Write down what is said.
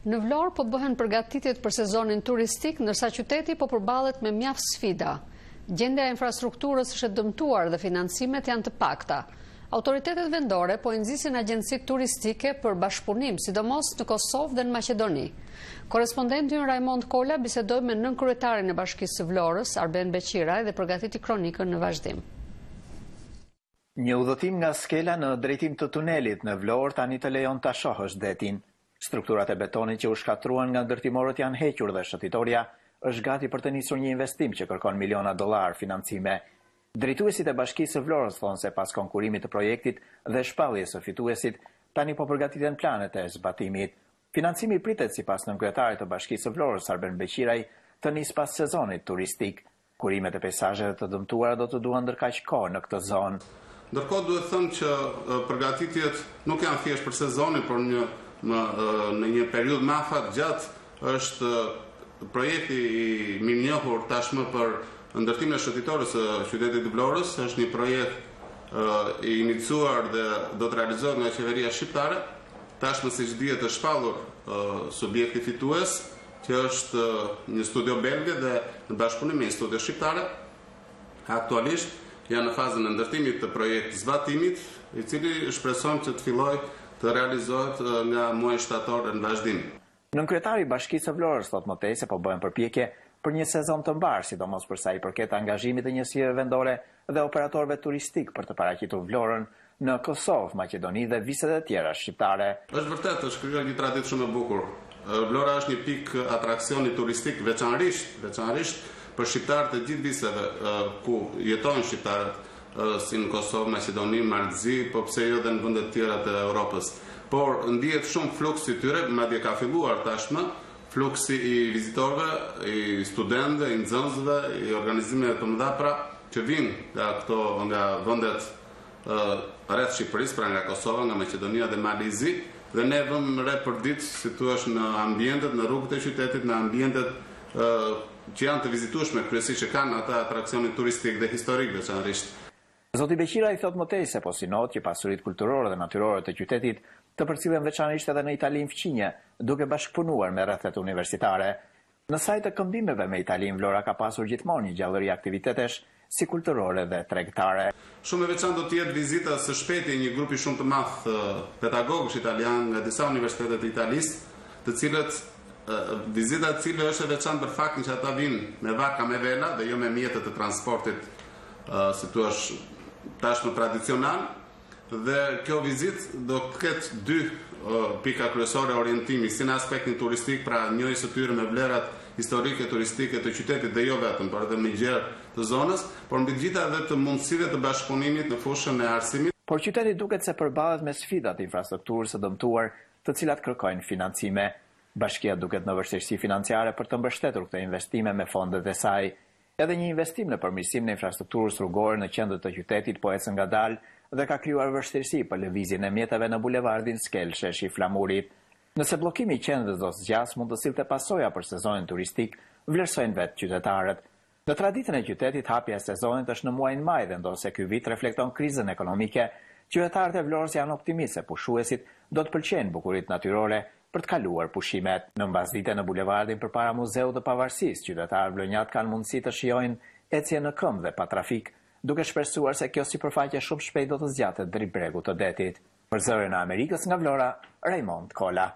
Në Vlorë po bëhen përgatitjet për sezonin turistik, ndërsa qyteti po përballet me mjaft sfida. Gjendja e infrastrukturës është e dëmtuar dhe financimet janë të pakta. Autoritetet vendore po i nxisin agjencitë turistike për bashkëpunim, sidomos në Kosovë dhe në Maqedoni. Korrespondenti ynë Raimond Kola bisedoi me nënkryetarin e Bashkisë së Vlorës, Arben Beqiraj, dhe përgatiti kronikën në vazhdim. Një udhëtim nga skela në drejtim të tunelit në Vlorë tani të lejon ta shohësh detin. Strukturat e betonit që u shkatruan nga ndërtimorët janë hequr dhe shëtitoria është gati për të nisur një investim që kërkon miliona dollar financime. Drejtuesit e Bashkisë së Vlorës thonë se pas konkurimit të projektit dhe shpalljes së fituesit, tani po përgatiten planet e zbatimit. Financimi pritet sipas nënkretarit të Bashkisë së Vlorës, Arben Beqiraj, të nis pas sezonit turistik. Kurimet e peizazheve të dëmtuara do të duan ndërkaq kohë në këtë zonë. Ndërkohë duhet thënë që përgatitjet nuk janë thjesht për sezonin, por në një periudhë më afat gjatë është projekti i mirënjohur tashmë për ndërtimin e shëtitorës së qytetit të Vlorës. Është një projekt i iniciuar dhe do të realizohet nga qeveria shqiptare. Tashmë, siç dihet, është shpallur subjekti fitues, që është një studio belge dhe në bashkëpunim me një studio shqiptare. Aktualisht janë në fazën e ndërtimit të projekt zbatimit, i cili shpresojmë që të fillojë të realizohet nga muaji shtator në vazhdim. Nënkryetari i Bashkisë së Vlorës thotë më tej se po bëhen përpjekje për një sezon të mbar, sidomos për sa i përket angazhimit të njësive vendore dhe operatorëve turistik për të paraqitur Vlorën në Kosovë, Maqedoni dhe viset e tjera shqiptare. Është vërtet, është krijuar një traditë shumë e bukur. Vlora është një pikë atraksioni turistik veçanërisht për shqiptarët e gjithë viseve ku jetojnë shqiptarët, si në Kosovë, Maqedoni, Mardzi, po pse jo dhe në vendet tjera të Europës. Por ndihet shumë fluksi i tyre, madje ka filluar tashmë fluksi i vizitorëve, i studentëve, i nxënësve, i organizimeve të mëdha që vinë nga vendet rreth Shqipërisë, pra nga Kosova, nga Maqedonia dhe Malizi, dhe ne vëmë re për ditë, si thua, në ambientet, në rrugët e qytetit, në ambientet që janë të vizitueshme, kryesisht që kanë ata atraksionin turistik dhe historik veçanërisht. Zoti Beqiraj thot më tej se po synot që pasuritë kulturore dhe natyrore të qytetit të përcillen veçanërisht edhe në Italinë fqinje, duke bashkëpunuar me rrethet universitare. Në sajt të këmbimeve me Italinë, Vlora ka pasur gjithmonë një gjallëri aktivitetesh si kulturore dhe tregtare. Shumë e veçantë do të jetë vizita së shpejti një grupi shumë të madh pedagogësh italian nga disa universitete të Italisë, të cilët vizita e cilëve është e veçantë për faktin që ata vinë me varka me vela dhe jo me mjetet të transportit, si thua, tashmë tradicional, dhe kjo vizitë do të ketë dy pika kryesore orientimi, si në aspektin turistik, pra njëjës së tyre me vlerat historike turistike të qytetit dhe jo vetëm, por edhe me gjerë të zonës, por mbi të gjitha edhe të mundësive të bashkëpunimit në fushën e arsimit. Por qyteti duket se përballet me sfidat e infrastrukturës së dëmtuar, të cilat kërkojnë financime. Bashkia duket në vështirësi financiare për të mbështetur këto investime me fondet e saj. Edhe një investim në përmirësim në infrastrukturës rrugore në qendër të qytetit po ecën ngadalë dhe ka krijuar vështirësi për lëvizjen e mjeteve në bulevardin Skel, sheshi Flamurit. Nëse bllokimi i qendrës do zgjas, mund të sillte pasoja për sezonin turistik, vlerësojnë vetë qytetarët. Në traditën e qytetit, hapja e sezonit është në muajin maj dhe ndonse ky vit reflekton krizën ekonomike, qytetarët e Vlorës janë optimistë se pushuesit do të pëlqejnë bukuritë natyrore për të kaluar pushimet. Në mbasdite në bulevardin përpara Muzeut të Pavarësisë, qytetarët vlonjat kanë mundësi të shijojnë ecje në këmbë dhe pa trafik, duke shpresuar se kjo sipërfaqe shumë shpejt do të zgjatet drejt bregut të detit. Për Zërin e Amerikës nga Vlora, Raimond Kola.